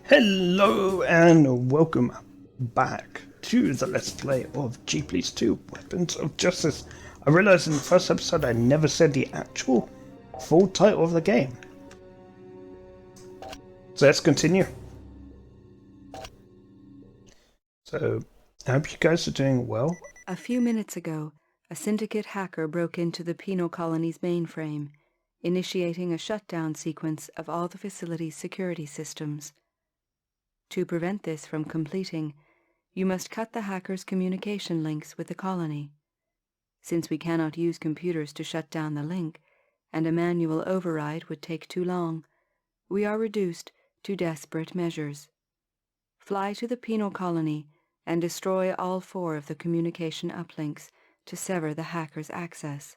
Hello and welcome back to the Let's Play of Police 2 Weapons of Justice. I realised in the first episode I never said the actual full title of the game. So let's continue. So, I hope you guys are doing well. A few minutes ago, a syndicate hacker broke into the Penal colony's mainframe, initiating a shutdown sequence of all the facility's security systems. To prevent this from completing, you must cut the hacker's communication links with the colony. Since we cannot use computers to shut down the link, and a manual override would take too long, we are reduced to desperate measures. Fly to the Penal colony and destroy all 4 of the communication uplinks to sever the hacker's access.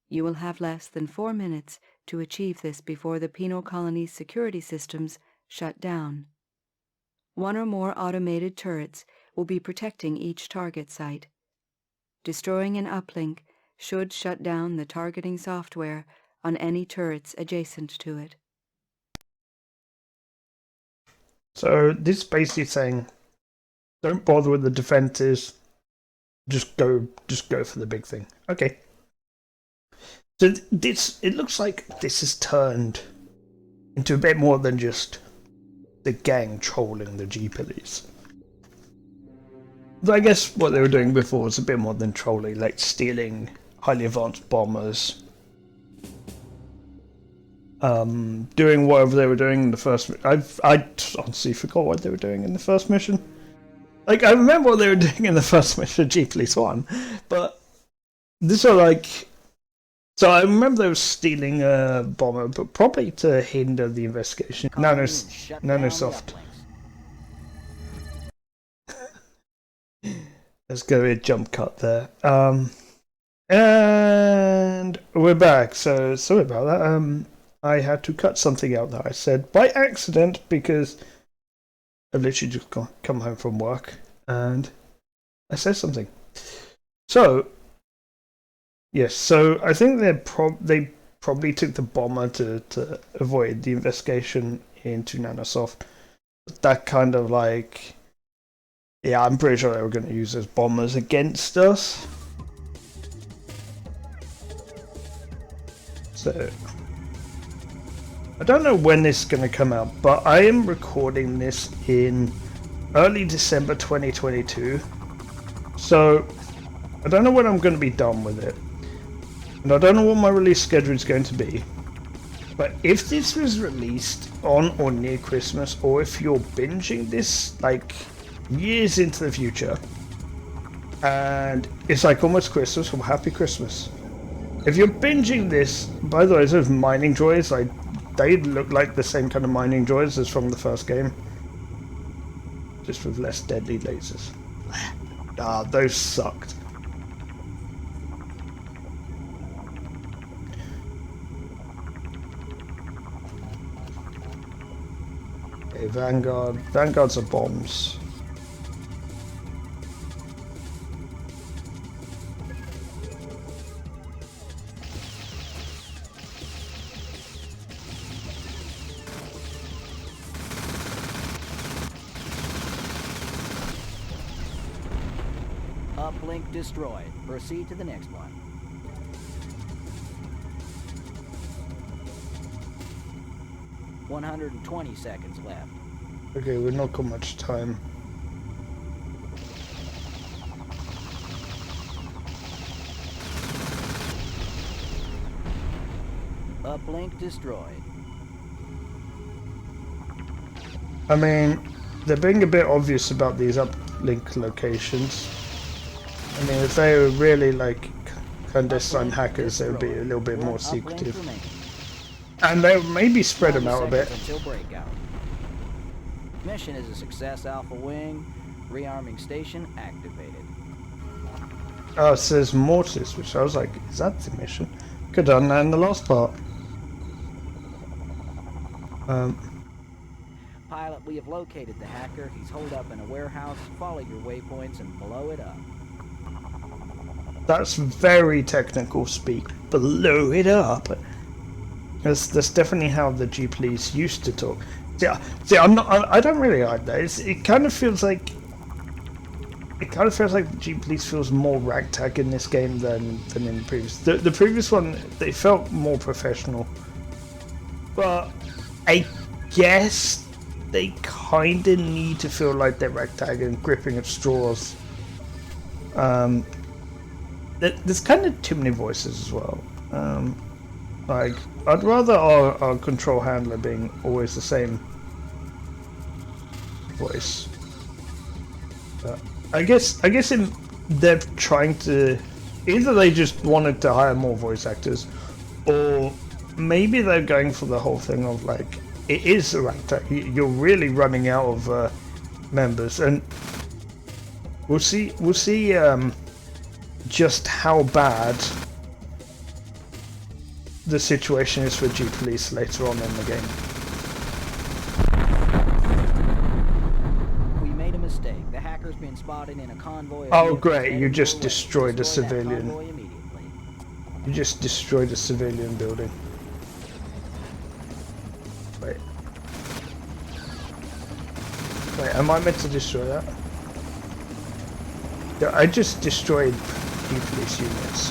You will have less than 4 minutes to achieve this before the Penal colony's security systems shut down. 1 or more automated turrets will be protecting each target site. Destroying an uplink should shut down the targeting software on any turrets adjacent to it. So this is basically saying, don't bother with the defenses, just go for the big thing. Okay. So it looks like this has turned into a bit more than just the gang trolling the Police. I guess what they were doing before was a bit more than trolling, like stealing highly advanced bombers, doing whatever they were doing in the first. I honestly forgot what they were doing in the first mission. Like, I remember what they were doing in the first mission of Police 1, but this are like. So I remember they were stealing a bomber, but probably to hinder the investigation. Nanosoft. Let's go with a jump cut there. And we're back. So sorry about that. I had to cut something out that I said by accident because I've literally just come home from work and I said something. So yes, so I think they probably took the bomber to avoid the investigation into Nanosoft. That kind of like, yeah, I'm pretty sure they were going to use those bombers against us. So I don't know when this is going to come out, but I am recording this in early December 2022. So I don't know when I'm going to be done with it. And I don't know what my release schedule is going to be. But if this was released on or near Christmas, or if you're binging this like years into the future, and it's like almost Christmas, well, happy Christmas. If you're binging this, by the way, those mining droids, like, they look like the same kind of mining droids as from the first game. Just with less deadly lasers. Ah, those sucked. Okay, Vanguard. Vanguards are bombs. Uplink destroyed. Proceed to the next one. $120 seconds left. Okay, we've not got much time. Uplink destroyed. I mean, they're being a bit obvious about these uplink locations. I mean, if they were really like clandestine hackers, they would be a little bit more secretive. And they would maybe spread them out a bit. Until breakout. Mission is a success, Alpha Wing. Rearming station activated. Oh, it says Mortis, which I was like, is that the mission? Could have done that in the last part. Pilot, we have located the hacker. He's holed up in a warehouse. Follow your waypoints and blow it up. That's very technical speak. Blow it up. That's definitely how the Police used to talk. I'm not. I don't really like that. It kind of feels like. It kind of feels like the G Police feels more ragtag in this game than in the previous. The previous one, they felt more professional. But I guess they kind of need to feel like they're ragtag and gripping at straws. There's kind of too many voices as well. Like, I'd rather our control handler being always the same voice. I guess they're trying to, either they just wanted to hire more voice actors, or maybe they're going for the whole thing of like, it is a ragtag. You're really running out of members, and we'll see just how bad the situation is for G Police later on in the game. We made a mistake. The hacker's been spotted in a convoy. Oh great, you just destroyed a civilian. You just destroyed a civilian building. Wait. Wait, am I meant to destroy that? Yeah, I just destroyed G Police units.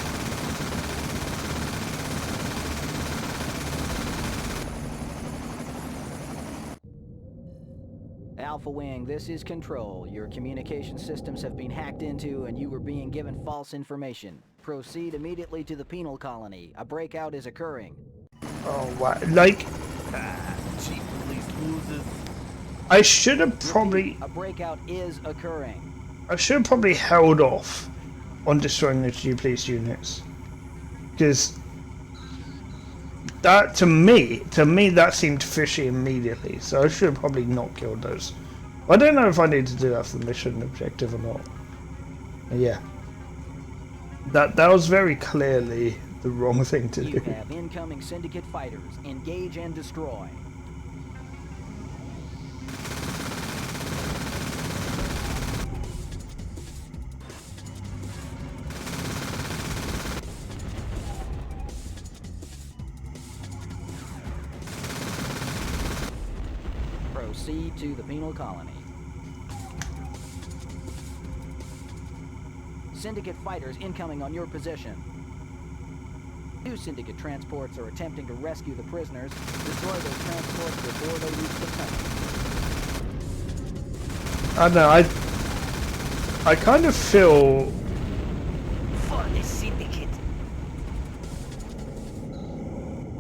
Alpha Wing, this is Control. Your communication systems have been hacked into and you were being given false information. Proceed immediately to the Penal colony. A breakout is occurring. Oh wow, like... Chief Police loses. I should have probably... A breakout is occurring. I should have probably held off on destroying the G Police units. Because... that, to me, that seemed fishy immediately. So I should have probably not killed those. I don't know if I need to do that for the mission objective or not. Yeah. That was very clearly the wrong thing to do. You have incoming Syndicate fighters. Engage and destroy. Proceed to the Penal colony. Syndicate fighters incoming on your position. Two Syndicate transports are attempting to rescue the prisoners. Destroy those transports before they reach the tunnel. I don't know, I kind of feel... For the Syndicate.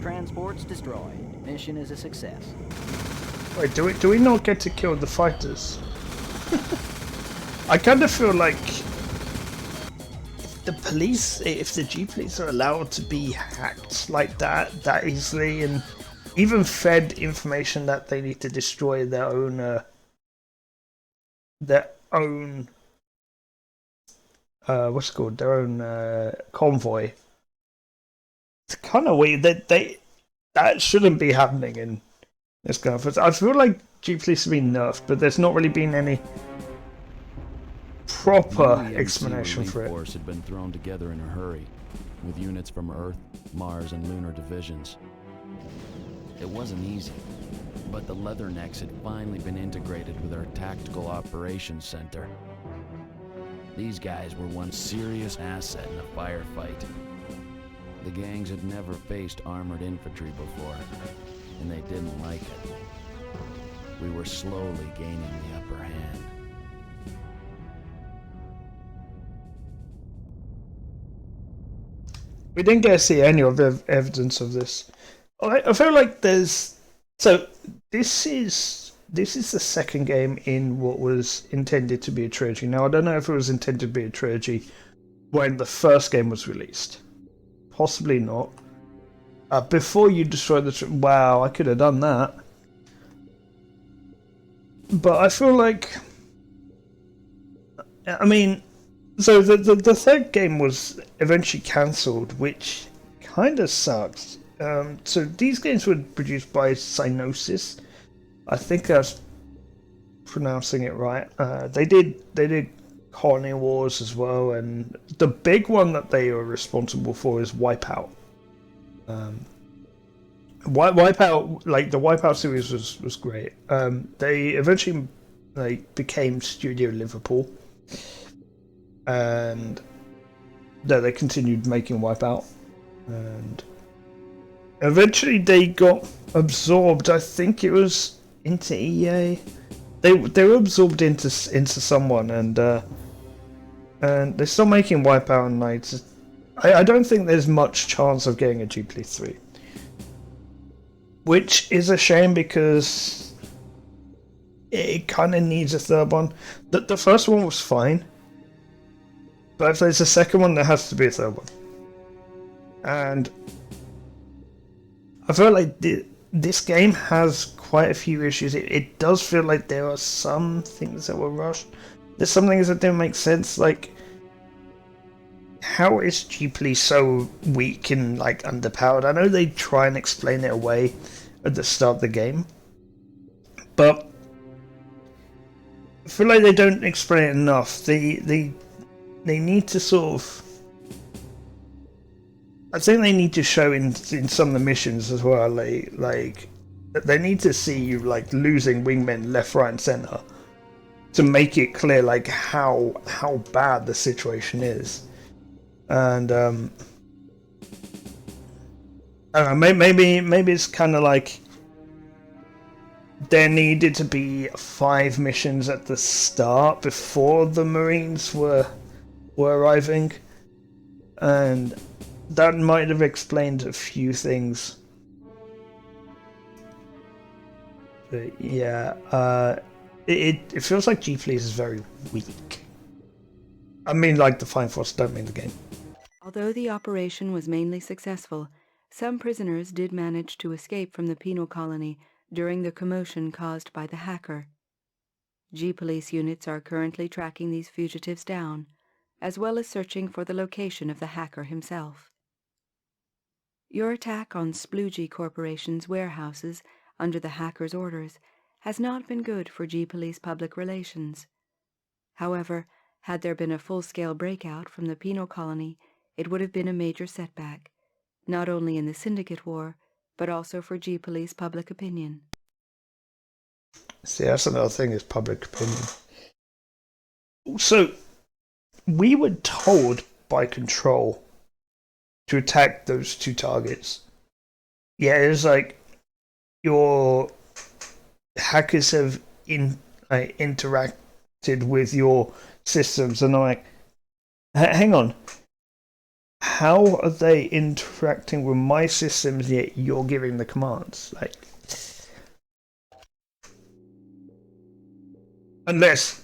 Transports destroyed. Mission is a success. Wait, do we not get to kill the fighters? I kind of feel like if the G Police are allowed to be hacked like that easily, and even fed information that they need to destroy their own what's it called, their own convoy. It's kind of weird that that shouldn't be happening in this kind of. I feel like G Police have been nerfed, but there's not really been any proper explanation for it. Force had been thrown together in a hurry, with units from Earth, Mars, and lunar divisions. It wasn't easy, but the Leathernecks had finally been integrated with our Tactical Operations Center. These guys were one serious asset in a firefight. The gangs had never faced armored infantry before, and they didn't like it. We were slowly gaining the upper hand. We didn't get to see any of the evidence of this. I feel like there's... So, this is the second game in what was intended to be a trilogy. Now, I don't know if it was intended to be a trilogy when the first game was released. Possibly not. Before you destroy the... Wow, I could have done that. But I feel like... I mean... So the third game was eventually cancelled, which kind of sucks. So these games were produced by Cynosis. I think that's pronouncing it right. They did Colony Wars as well, and the big one that they are responsible for is Wipeout, Wipeout, like the Wipeout series was great. They eventually like became Studio Liverpool, and they continued making Wipeout, and eventually they got absorbed. I think it was into EA. They were absorbed into someone, and they're still making Wipeout, and like I don't think there's much chance of getting a Jubilee 3. Which is a shame because it kind of needs a third one. The first one was fine, but if there's a second one, there has to be a third one. And I feel like this game has quite a few issues. It does feel like there are some things that were rushed. There's some things that don't make sense, like how is Jubilee so weak and like underpowered? I know they try and explain it away at the start of the game, but I feel like they don't explain it enough. They need to sort of. I think they need to show in some of the missions as well. Like they need to see you like losing wingmen left, right, and center to make it clear like how bad the situation is. And I don't know, maybe it's kind of like there needed to be 5 missions at the start before the Marines were arriving, and that might have explained a few things. But yeah, it feels like G-Police is very weak. I mean, like the Fine Force, don't mean the game. Although the operation was mainly successful, some prisoners did manage to escape from the penal colony during the commotion caused by the hacker. G-Police units are currently tracking these fugitives down, as well as searching for the location of the hacker himself. Your attack on Sploogie Corporation's warehouses under the hacker's orders has not been good for G-Police public relations. However, had there been a full-scale breakout from the penal colony, it would have been a major setback, not only in the Syndicate War, but also for G-Police public opinion. See, that's another thing, is public opinion. So, we were told by Control to attack those 2 targets. Yeah, it's like your hackers have interacted with your systems, and I'm like, hang on. How are they interacting with my systems yet you're giving the commands? Like, unless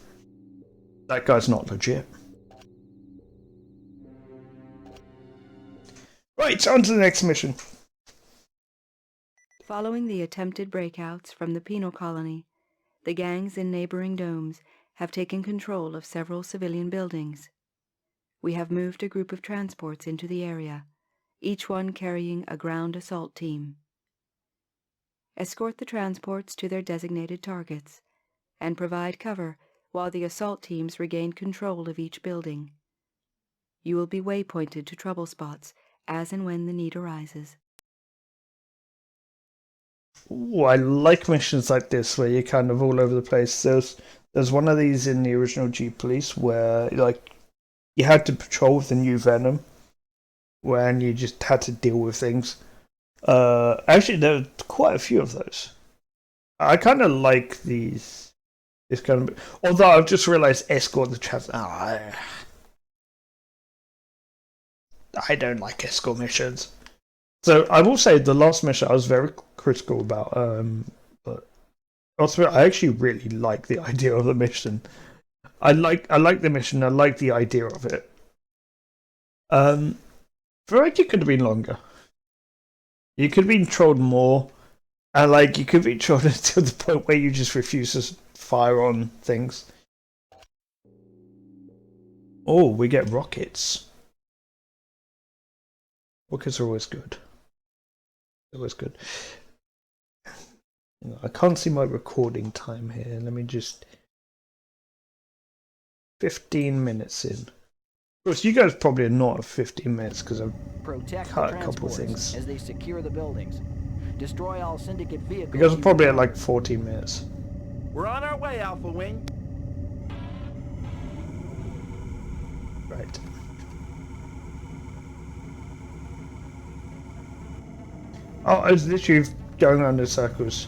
that guy's not legit. Right, on to the next mission. Following the attempted breakouts from the penal colony, the gangs in neighboring domes have taken control of several civilian buildings. We have moved a group of transports into the area, each one carrying a ground assault team. Escort the transports to their designated targets, and provide cover while the assault teams regain control of each building. You will be waypointed to trouble spots as and when the need arises. Ooh, I like missions like this where you're kind of all over the place. There's one of these in the original G-Police where like you had to patrol with the new Venom, when you just had to deal with things. Actually, there are quite a few of those. I kind of like these. This kind of, although I've just realised Escort the trans. I don't like Escort missions. So I will say the last mission I was very critical about. But also I actually really like the idea of the mission. I like the mission. I like the idea of it. I feel like it could have been longer. You could have been trolled more, and like you could be trolled to the point where you just refuse to fire on things. Oh, we get rockets. Rockets are always good. Always good. I can't see my recording time here. Let me just. 15 minutes in. Of course, you guys probably are not at 15 minutes because I've Protect cut the a couple of transports things. as they secure the buildings. Destroy all Syndicate vehicles. Because we're you probably at encounter. like 14 minutes. We're on our way, Alpha Wing. Right. Oh, I was literally going around in circles.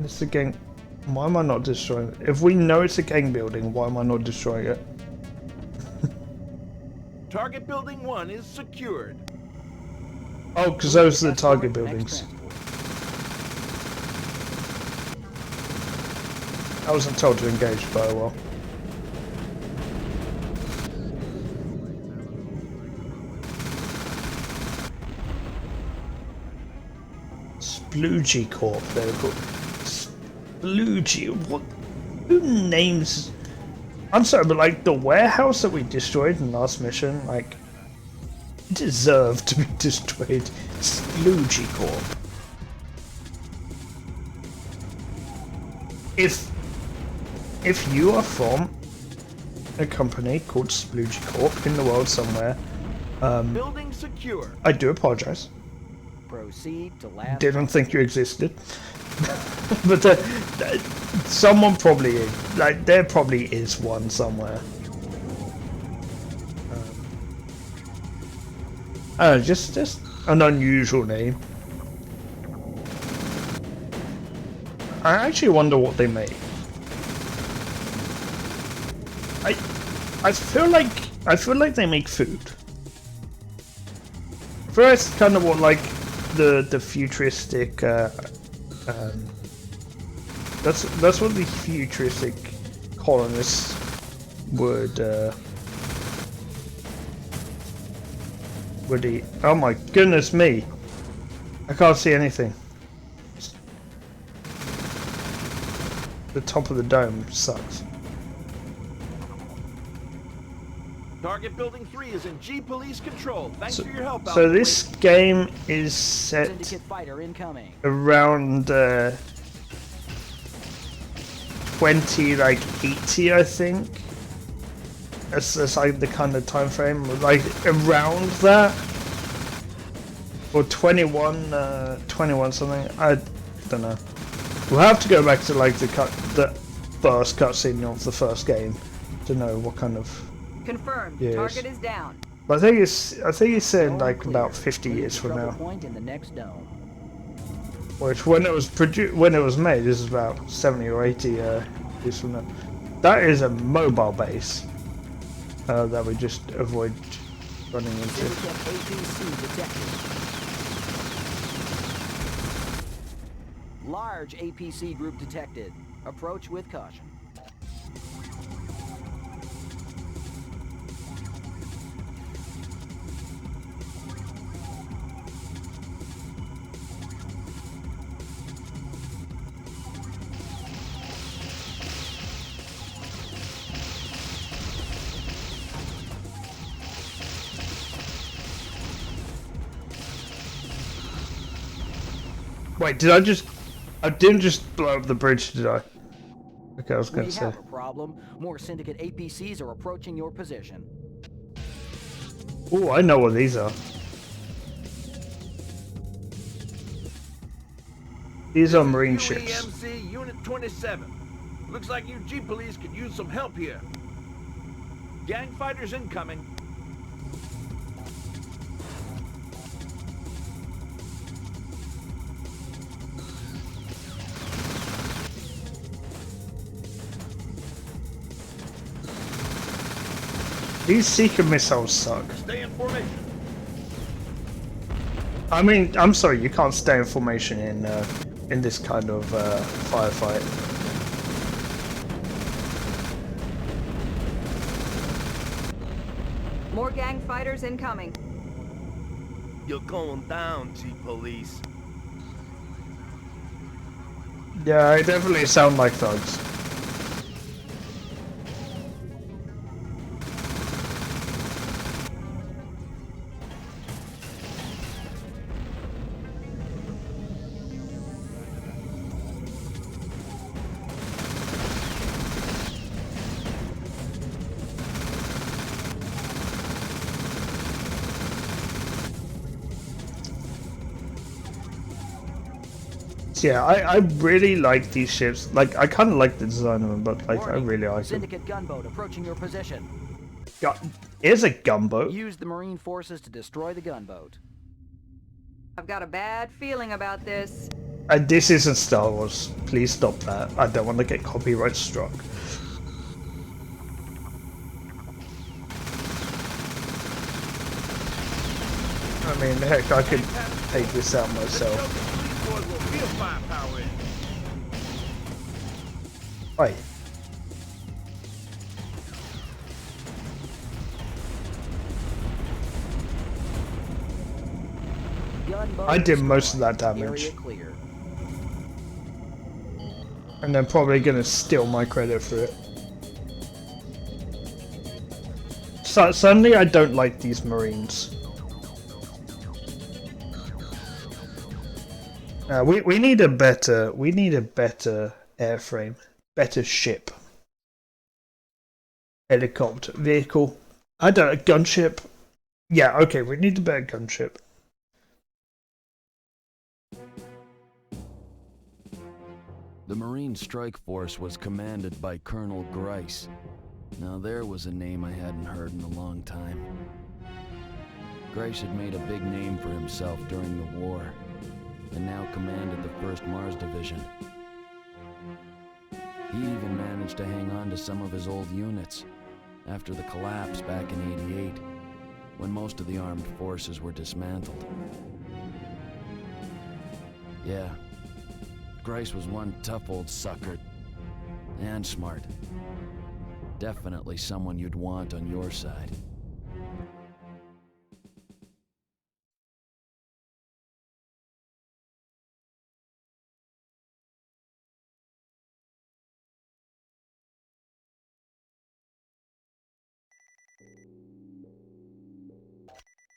It's a gang. Why am I not destroying it? If we know it's a gang building, why am I not destroying it? Target building 1 is secured. Oh, because those are the Escort target next buildings. transport. I wasn't told to engage, but oh well. Sploogie Corp, they were called. Sploogie, what? Who names? I'm sorry, but like the warehouse that we destroyed in last mission, like, deserved to be destroyed. Sploogie Corp. If you are from a company called Sploogie Corp in the world somewhere, Building secure. I do apologize. Proceed to last. Didn't think you existed. But someone probably is. Like, there probably is one somewhere. Just an unusual name. I actually wonder what they make. I feel like they make food. First, kind of what like the futuristic. That's what the futuristic colonists would eat. Oh my goodness me! I can't see anything. The top of the dome sucks. Target building 3 is in G Police control. Thanks for your help, So Alpha this Wing. game is set Syndicate fighter incoming. around 20, like 80, I think. That's like the kind of time frame, like around that, or 21, 21 something. I don't know. We'll have to go back to like the first cutscene of the first game to know what kind of. Confirmed. Yes. Target is down. But I think it's said Dome like clear. about 50 Move years to from trouble now. Point in the next dome. Which when it was made, this is about 70 or 80 years from now. That is a mobile base that we just avoid running into. Syndicate APC detected. Large APC group detected. Approach with caution. Wait, I didn't just blow up the bridge, did I? Okay, I was going We to say. have a problem. More Syndicate APCs are approaching your position. Oh, I know what these are. These are marine ships. UEMC Unit 27. Looks like you G Police could use some help here. Gang fighters incoming. These Seeker missiles suck. Stay in formation. I mean, I'm sorry, you can't stay in formation in this kind of firefight. More gang fighters incoming. You're going down, G Police. Yeah, I definitely sound like thugs. Yeah, I really like these ships. Like, I kind of like the design of them, but like, I really like them. Syndicate gunboat approaching your position. Here's a gunboat. Use the Marine forces to destroy the gunboat. I've got a bad feeling about this. This isn't Star Wars. Please stop that. I don't want to get copyright struck. I mean, heck, I could take this out myself. Right. Gunboat I did most destroyed. of that damage. Area clear. And they're probably gonna steal my credit for it. So, suddenly I don't like these Marines. We need a better airframe, better ship, helicopter, vehicle. I don't know, gunship. Yeah, okay, we need a better gunship. The Marine Strike Force was commanded by Colonel Grice. Now there was a name I hadn't heard in a long time. Grice had made a big name for himself during the war, and now commanded the 1st Mars Division. He even managed to hang on to some of his old units after the collapse back in '88, when most of the armed forces were dismantled. Yeah, Grice was one tough old sucker, and smart. Definitely someone you'd want on your side.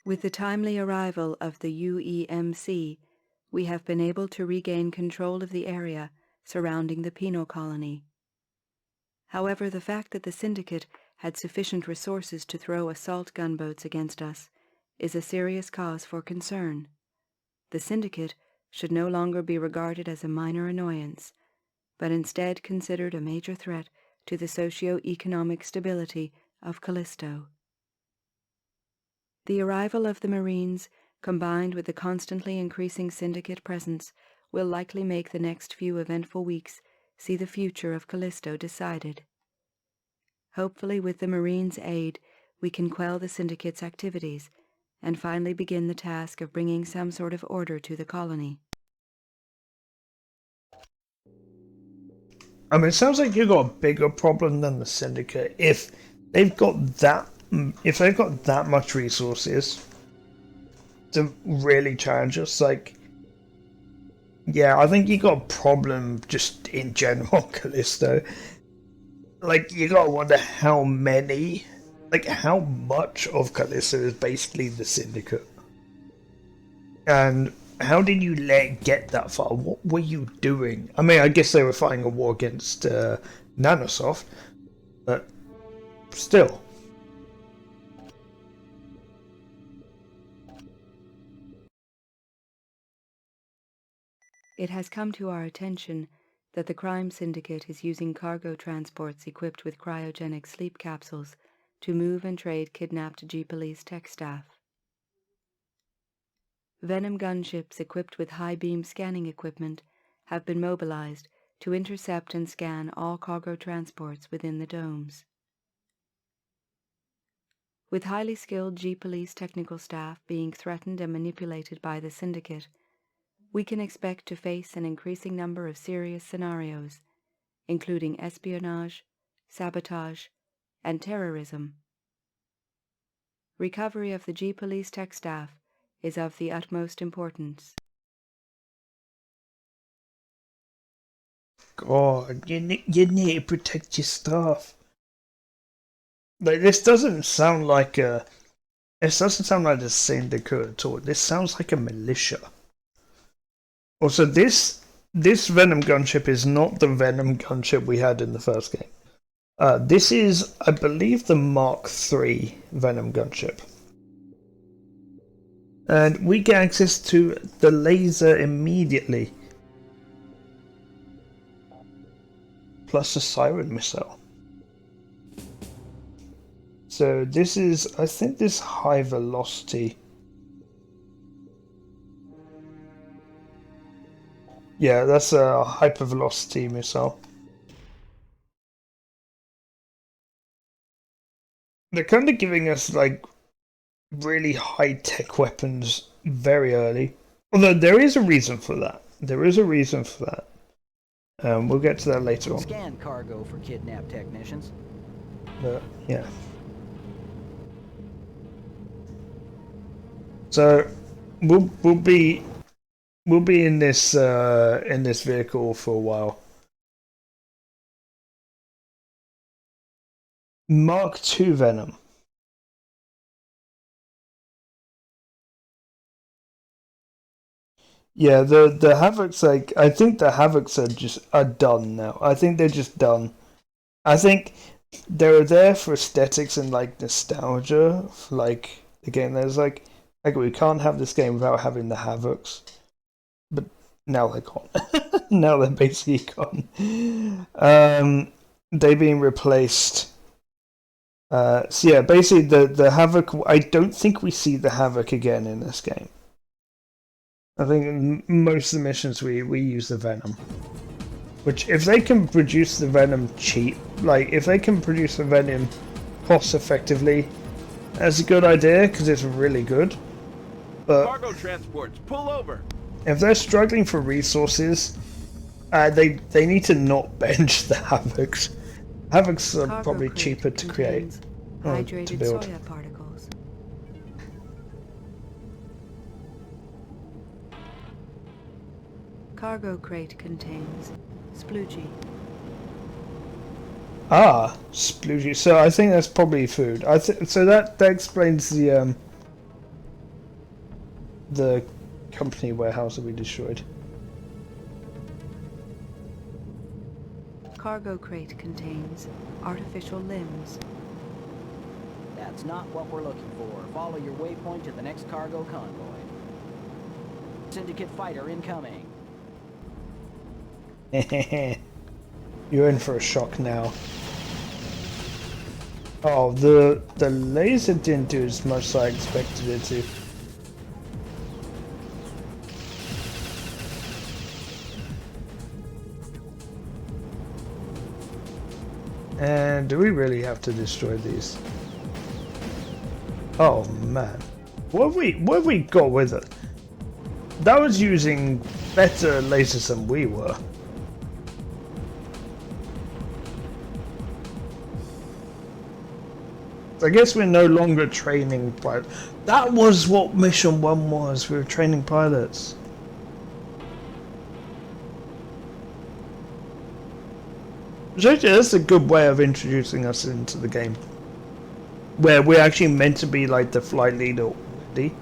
With the timely arrival of the UEMC, we have been able to regain control of the area surrounding the Penal colony. However, the fact that the Syndicate had sufficient resources to throw assault gunboats against us is a serious cause for concern. The Syndicate should no longer be regarded as a minor annoyance, but instead considered a major threat to the socio-economic stability of Callisto. The arrival of the Marines, combined with the constantly increasing Syndicate presence, will likely make the next few eventful weeks see the future of Callisto decided. Hopefully, with the Marines' aid, we can quell the Syndicate's activities and finally begin the task of bringing some sort of order to the colony. I mean, it sounds like you've got a bigger problem than the Syndicate. If they've got that much resources to really challenge us, like, yeah, I think you got a problem just in general, Callisto. Like, you gotta wonder how much of Callisto is basically the Syndicate. And how did you let it get that far? What were you doing? I mean, I guess they were fighting a war against Nanosoft, but still. It has come to our attention that the crime syndicate is using cargo transports equipped with cryogenic sleep capsules to move and trade kidnapped G-Police tech staff. Venom gunships equipped with high-beam scanning equipment have been mobilized to intercept and scan all cargo transports within the domes. With highly skilled G-Police technical staff being threatened and manipulated by the syndicate, we can expect to face an increasing number of serious scenarios, including espionage, sabotage, and terrorism. Recovery of the G-Police tech staff is of the utmost importance. God, you need to protect your staff. Like, this doesn't sound like the syndicate at all. This sounds like a militia. Also, this Venom gunship is not the Venom gunship we had in the first game. This is, I believe, the Mark III Venom gunship. And we get access to the laser immediately. plus a siren missile. So this is, I think this high velocity. Yeah, that's a hypervelocity missile. They're kind of giving us like really high-tech weapons very early. Although there is a reason for that. There is a reason for that. We'll get to that later on. Scan cargo for kidnapped technicians. Yeah. So we'll be in this vehicle for a while. Mark II Venom. Yeah, the Havocs, like, I think the Havocs are done now. I think they're just done. I think they were there for aesthetics and like nostalgia for like the game. There's like we can't have this game without having the Havocs. But now they're gone. Now they're basically gone. They're being replaced. So yeah, basically the Havoc, I don't think we see the Havoc again in this game. I think in most of the missions we use the Venom. Which, if they can produce the Venom cheap, like if they can produce the Venom cost effectively, that's a good idea because it's really good. But Cargo transports, pull over. If they're struggling for resources, they need to not bench the Havocs. Havocs are Cargo probably crate cheaper to create, contains to hydrated build. soya particles. Cargo crate contains sploogie. Ah, sploogie. So I think that's probably food. So that explains the company warehouse that we destroyed. Cargo crate contains artificial limbs. That's not what we're looking for. Follow your waypoint to the next cargo convoy. Syndicate fighter incoming. You're in for a shock now. Oh, the laser didn't do as much as I expected it to. And do we really have to destroy these? Oh man, what have we got with it? That was using better lasers than we were. I guess we're no longer training pilots. That was what Mission 1 was. We were training pilots. Which actually, that's a good way of introducing us into the game. Where we're actually meant to be like the flight leader already.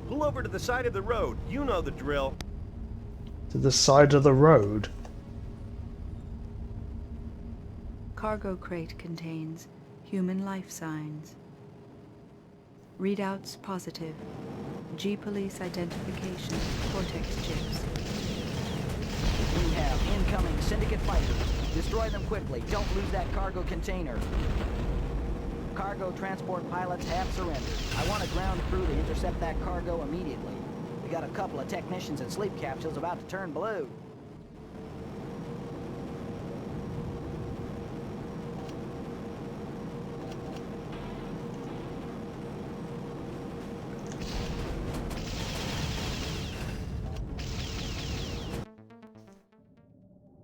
Pull over to the side of the road. You know the drill. To the side of the road. Cargo crate contains human life signs. Readouts positive. G-Police identification cortex chips. We have incoming Syndicate fighters. Destroy them quickly. Don't lose that cargo container. Cargo transport pilots have surrendered. I want a ground crew to intercept that cargo immediately. We got a couple of technicians in sleep capsules about to turn blue.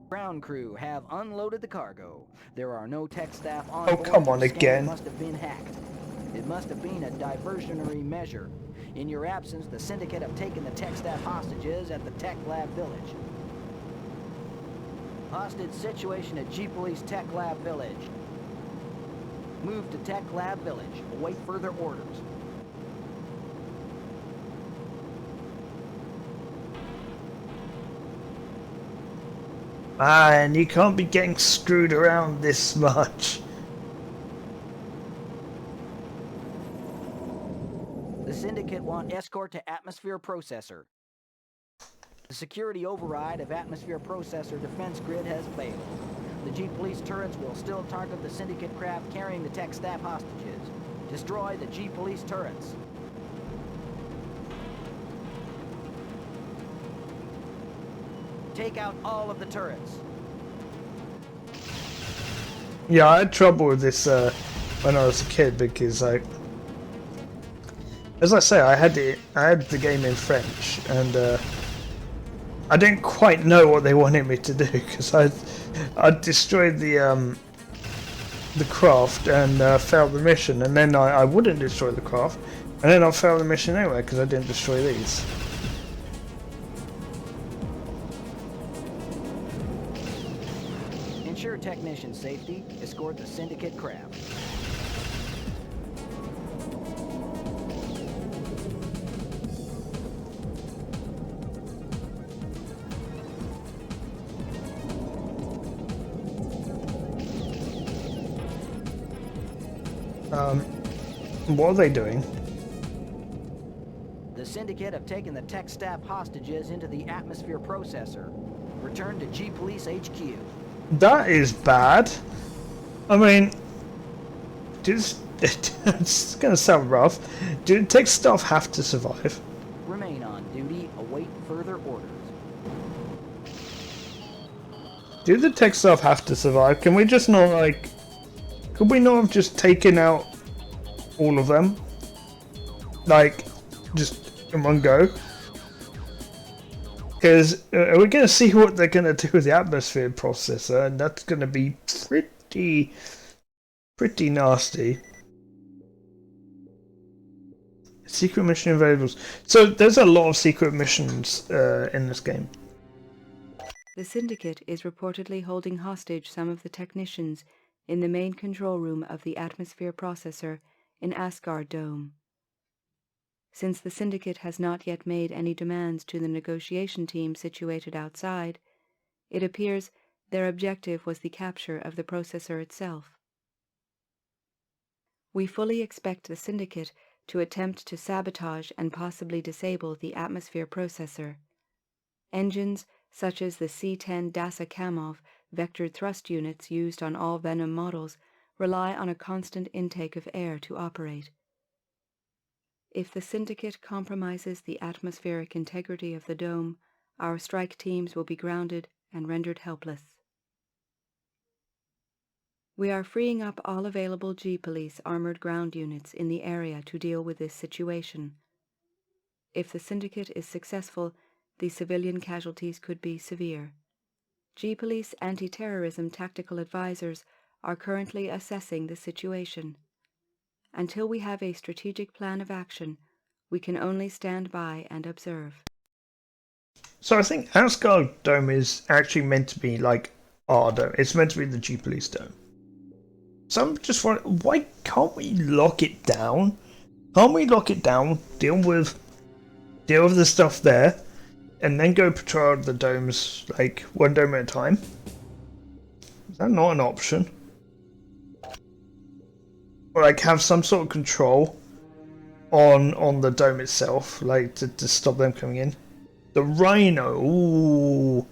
Ground crew have unloaded the cargo. There are no tech staff on board. Come on The scanner again. must have been hacked. It must have been a diversionary measure. In your absence, the Syndicate have taken the tech staff hostages at the Tech Lab Village. Hostage situation at G-Police Tech Lab Village. Move to Tech Lab Village. Await further orders. Man, you can't be getting screwed around this much. Syndicate want Escort to Atmosphere Processor. The security override of Atmosphere Processor defense grid has failed. The G-Police turrets will still target the Syndicate craft carrying the tech staff hostages. Destroy the G-Police turrets. Take out all of the turrets. Yeah, I had trouble with this when I was a kid because as I say, I had the game in French, and I didn't quite know what they wanted me to do because I destroyed the craft and failed the mission, and then I wouldn't destroy the craft, and then I failed the mission anyway because I didn't destroy these. Ensure technician safety. Escort the Syndicate craft. What are they doing? The Syndicate have taken the tech staff hostages into the Atmosphere Processor. Return to G-Police HQ. That is bad. I mean, it's going to sound rough. Do tech staff have to survive? Remain on duty. Await further orders. Do the tech staff have to survive? Can we just not could we not have just taken out all of them? Like, just in one go? Because we're going to see what they're going to do with the atmosphere processor, and that's going to be pretty nasty. Secret mission available. So there's a lot of secret missions in this game. The Syndicate is reportedly holding hostage some of the technicians in the main control room of the atmosphere processor in Escort Dome. Since the Syndicate has not yet made any demands to the negotiation team situated outside, it appears their objective was the capture of the processor itself. We fully expect the Syndicate to attempt to sabotage and possibly disable the atmosphere processor. Engines such as the C-10 Dasa Kamov vectored thrust units used on all Venom models rely on a constant intake of air to operate. If the Syndicate compromises the atmospheric integrity of the dome, our strike teams will be grounded and rendered helpless. We are freeing up all available G-Police armored ground units in the area to deal with this situation. If the Syndicate is successful, the civilian casualties could be severe. G-Police anti-terrorism tactical advisors are currently assessing the situation. Until we have a strategic plan of action, we can only stand by and observe. So I think Asgard Dome is actually meant to be like our dome. It's meant to be the G-Police dome. So I'm just wondering, why can't we lock it down? Can't we lock it down, deal with the stuff there, and then go patrol the domes, like, one dome at a time? Is that not an option? Or, like, have some sort of control on the dome itself, like, to stop them coming in? The Rhino, ooh.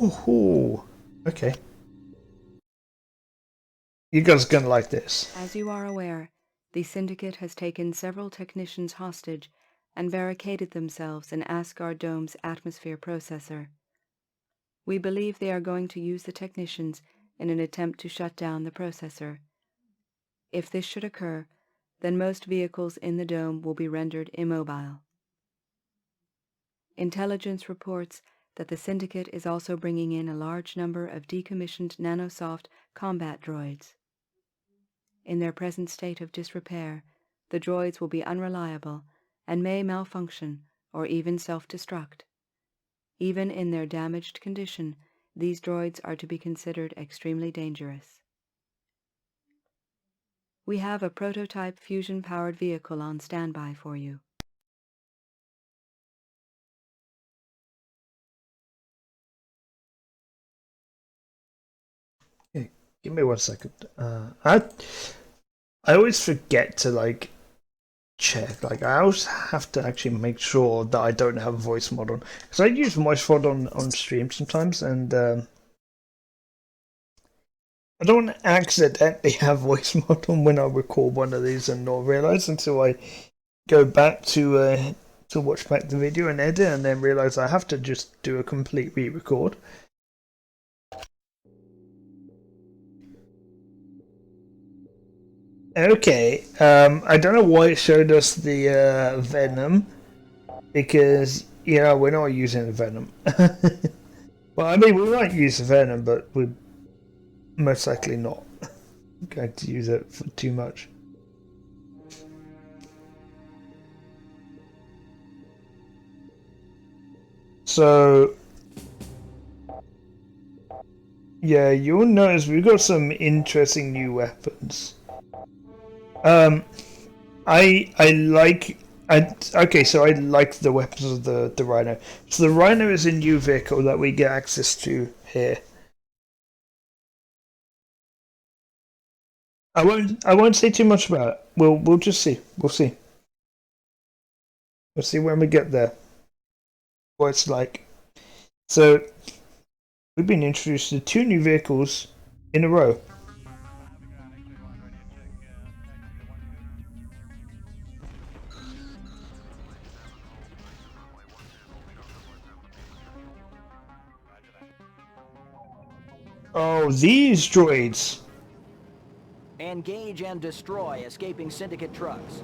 Ooh. Okay. You guys are gonna like this. As you are aware, the Syndicate has taken several technicians hostage and barricaded themselves in Asgard Dome's atmosphere processor. We believe they are going to use the technicians in an attempt to shut down the processor. If this should occur, then most vehicles in the dome will be rendered immobile. Intelligence reports that the Syndicate is also bringing in a large number of decommissioned nanosoft combat droids. In their present state of disrepair, the droids will be unreliable and may malfunction or even self-destruct. Even in their damaged condition, these droids are to be considered extremely dangerous. We have a prototype fusion-powered vehicle on standby for you. Hey, give me 1 second. I always forget to, like, check. Like, I always have to actually make sure that I don't have voice mod on, because I use voice mod on stream sometimes, and I don't want to accidentally have voice mod on when I record one of these and not realize until I go back to watch back the video and edit, and then realize I have to just do a complete re-record. Okay, I don't know why it showed us the Venom, because, you know, we're not using the Venom. Well, I mean, we might use the Venom, but we're most likely not going to use it for too much. So, yeah, you'll notice we've got some interesting new weapons. Okay, so I like the weapons of the Rhino. So the Rhino is a new vehicle that we get access to here. I won't say too much about it. We'll just see. We'll see. We'll see when we get there what it's like. So we've been introduced to 2 new vehicles in a row. Oh, these droids! Engage and destroy escaping Syndicate trucks.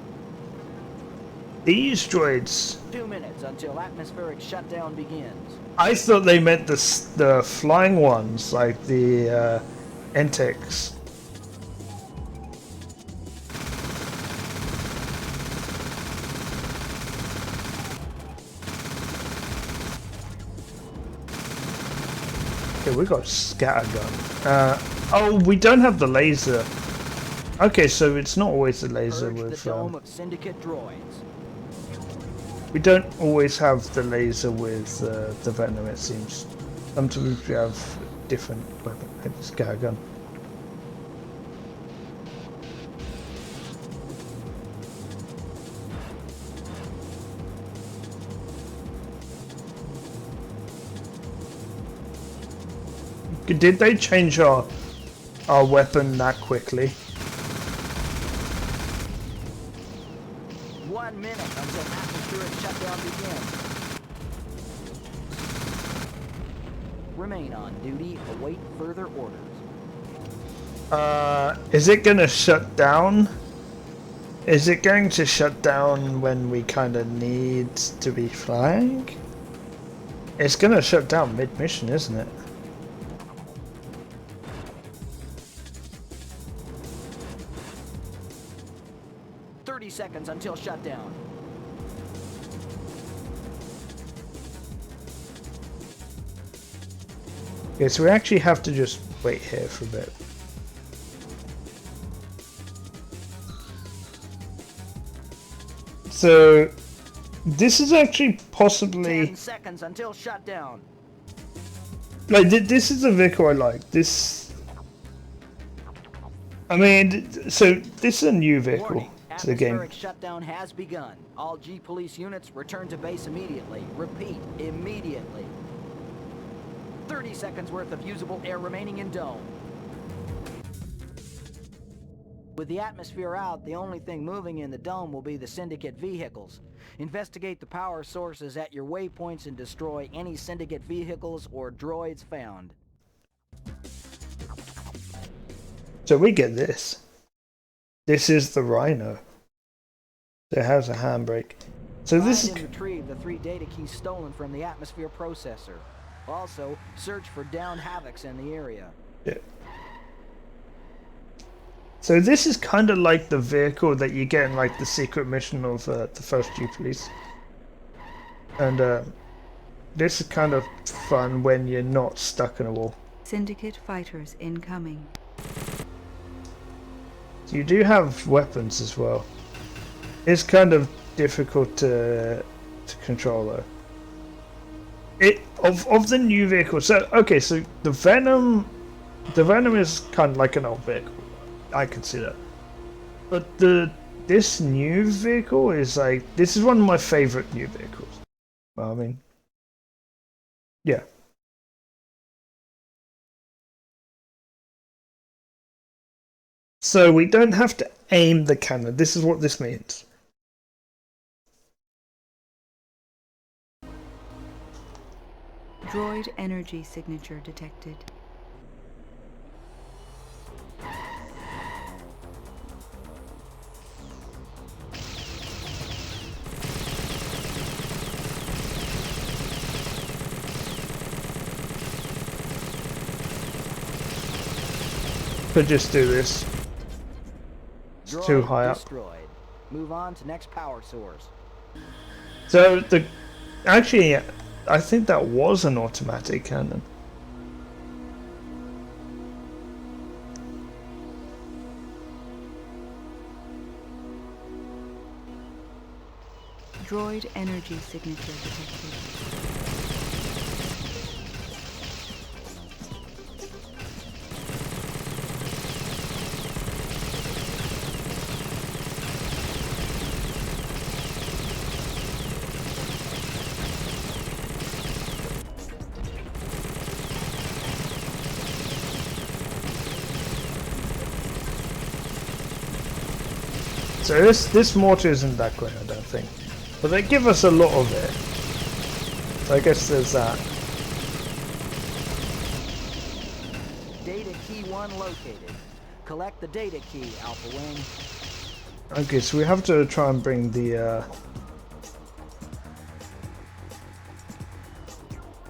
These droids! 2 minutes until atmospheric shutdown begins. I thought they meant the flying ones, like the Entex. Okay, we got scattergun. Oh, we don't have the laser. Okay, so it's not always the laser Purge with. the dome of Syndicate droids. We don't always have the laser with the Venom, it seems. Sometimes we have different weapon, like the scattergun. Did they change our weapon that quickly? 1 minute until atmospheric shutdown begins. Remain on duty, await further orders. Is it gonna shut down? Is it going to shut down when we kind of need to be flying? It's gonna shut down mid-mission, isn't it? Seconds until shutdown. Okay, so we actually have to just wait here for a bit. So this is actually possibly 10 seconds until shutdown. like this is a vehicle I like. This, I mean, so this is a new vehicle. Warning. To the game. Atmospheric shutdown has begun. All G police units return to base immediately. Repeat, immediately. 30 seconds worth of usable air remaining in dome. With the atmosphere out, the only thing moving in the dome will be the Syndicate vehicles. Investigate the power sources at your waypoints and destroy any Syndicate vehicles or droids found. So we get this. This is the Rhino. It has a handbrake. So this is. Find and retrieve the 3 data keys stolen from the atmosphere processor. Also, search for downed Havocs in the area. Yeah. So this is kind of like the vehicle that you get in like the secret mission of the first G Police. And this is kind of fun when you're not stuck in a wall. Syndicate fighters incoming. So you do have weapons as well. It's kind of difficult to control though. Of the new vehicle. So okay, so the Venom is kind of like an old vehicle, I consider. But the this new vehicle is like, this is one of my favorite new vehicles. Well, I mean, yeah. So we don't have to aim the cannon. This is what this means. Droid energy signature detected. Could just do this. It's too high up. Destroyed. Move on to next power source. So actually, I think that was an automatic cannon. Droid energy signature detected. So this mortar isn't that great, I don't think. But they give us a lot of it. So I guess there's that. Data key 1 located. Collect the data key, Alpha Wing. Okay, so we have to try and bring the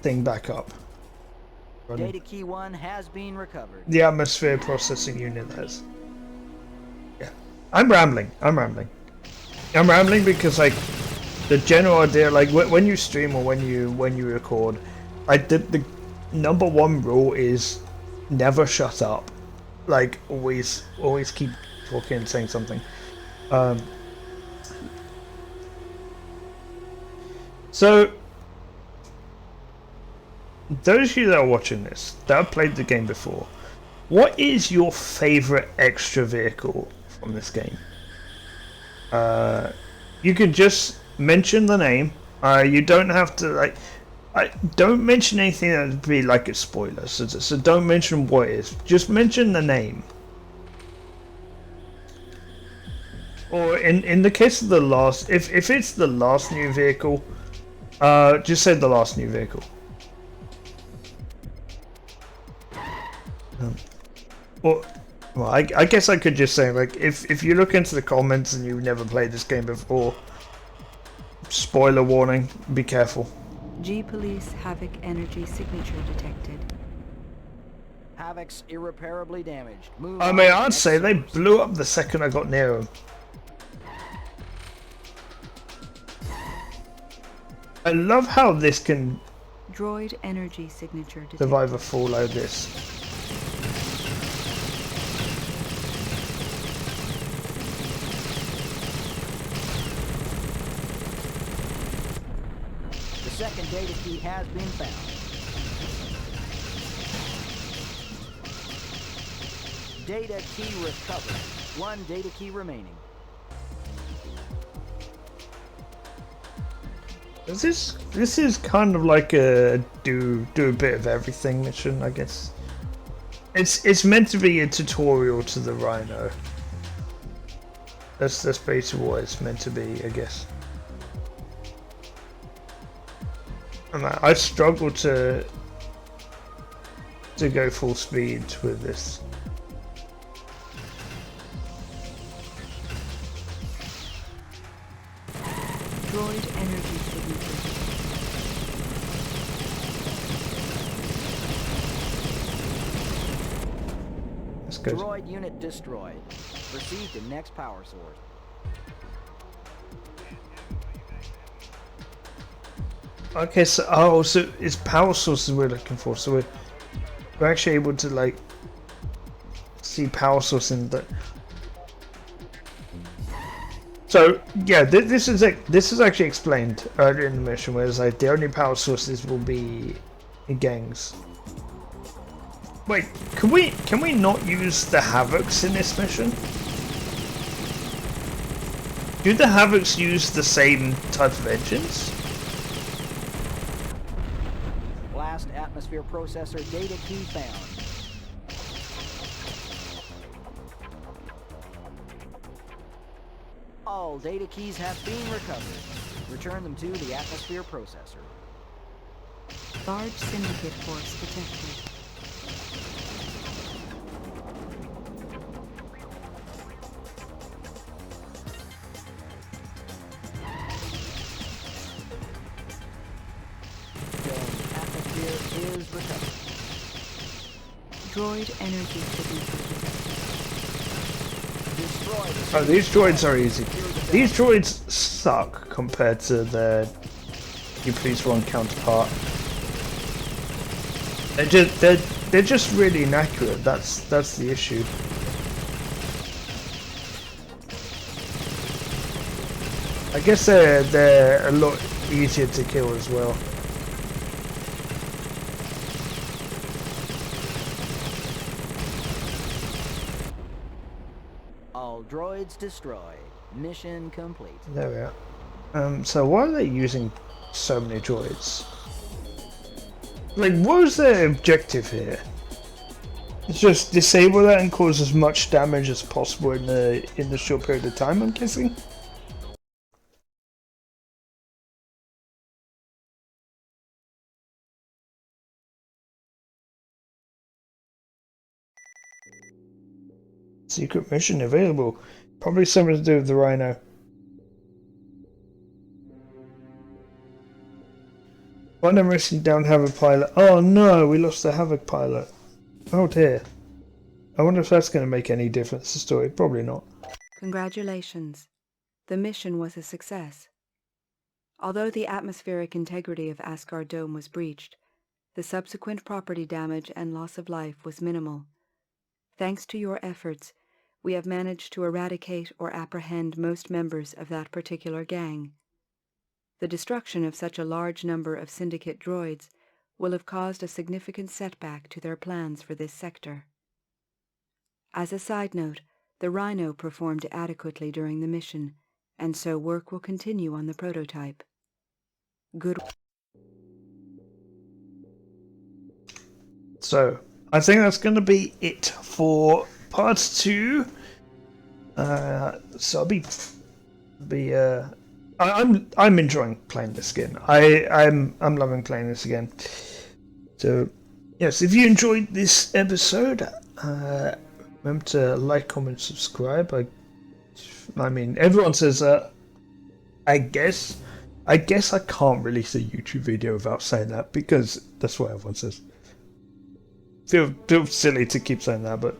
thing back up. Running. Data key 1 has been recovered. The atmosphere processing unit has. Yeah. I'm rambling because like the general idea, like when you stream or when you record, the number one rule is never shut up. Like always keep talking and saying something. So those of you that are watching this that have played the game before, what is your favorite extra vehicle from this game? You can just mention the name. You don't have to don't mention anything that would be like a spoiler. So don't mention what it is. Just mention the name. Or in the case of the last, if it's the last new vehicle, just say the last new vehicle. Well, I guess I could just say, like, if you look into the comments and you've never played this game before, spoiler warning, be careful. G-Police Havoc energy signature detected. Havoc's irreparably damaged. Move I on mean, to I'd next say they source. blew up the second I got near them. I love how this can Droid energy signature detected. survive a full load this. The second data key has been found. Data key recovered. One data key remaining. This is kind of like a do a bit of everything mission, I guess. It's meant to be a tutorial to the Rhino. That's basically what it's meant to be, I guess. And I struggle to go full speed with this. Droid energy signature. Let's go. Droid unit destroyed. Proceed to next power source. Okay, so so it's power sources we're looking for. So we're actually able to like see power source in the. So yeah, this is actually explained earlier in the mission, where it's like the only power sources will be in gangs. Wait, can we not use the Havocs in this mission? Do the Havocs use the same type of engines? Blast atmosphere processor data key found. All data keys have been recovered. Return them to the atmosphere processor. Large syndicate force detected. Atmosphere is recovered. Droid energy signature detected. Destroy the Oh, these droids are easy. These droids suck compared to their You Please One counterpart. They're just really inaccurate. That's the issue. I guess they're a lot easier to kill as well. All droids destroyed. Mission complete. There we are. So why are they using so many droids? Like, what was their objective here? It's just disable that and cause as much damage as possible in the short period of time, I'm guessing? Secret mission available. Probably something to do with the Rhino. Find them resting down Havoc pilot. Oh no, we lost the Havoc pilot. Oh dear. I wonder if that's going to make any difference to the story. Probably not. Congratulations. The mission was a success. Although the atmospheric integrity of Escort Dome was breached, the subsequent property damage and loss of life was minimal. Thanks to your efforts, we have managed to eradicate or apprehend most members of that particular gang. The destruction of such a large number of Syndicate droids will have caused a significant setback to their plans for this sector. As a side note, the Rhino performed adequately during the mission, and so work will continue on the prototype. Good. So, I think that's going to be it for part 2. So I'm enjoying playing this again. I'm loving playing this again. So, yes, if you enjoyed this episode, remember to like, comment, subscribe. I mean, everyone says that. I guess I can't release a YouTube video without saying that, because that's what everyone says. Feel silly to keep saying that, but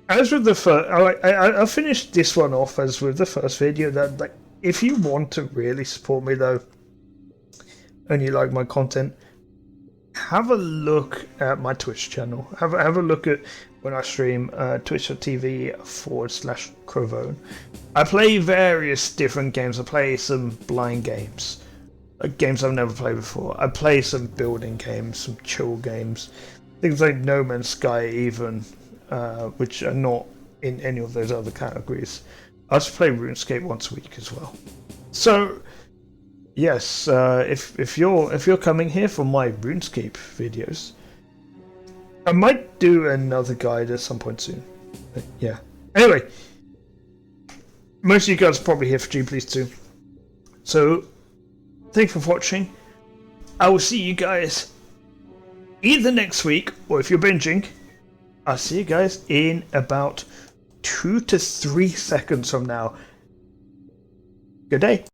as with the first, I'll finish this one off as with the first video. That, like, if you want to really support me though, and you like my content, have a look at my Twitch channel. Have a look at when I stream, twitch.tv/Crovone. I play various different games. I play some blind games, games I've never played before. I play some building games, some chill games, things like No Man's Sky even, which are not in any of those other categories. I also play RuneScape once a week as well. So yes, if you're coming here for my RuneScape videos, I might do another guide at some point soon. But yeah. Anyway, most of you guys are probably here for G Please 2. So thank you for watching. I will see you guys either next week, or if you're binging, I'll see you guys in about 2 to 3 seconds from now. Good day.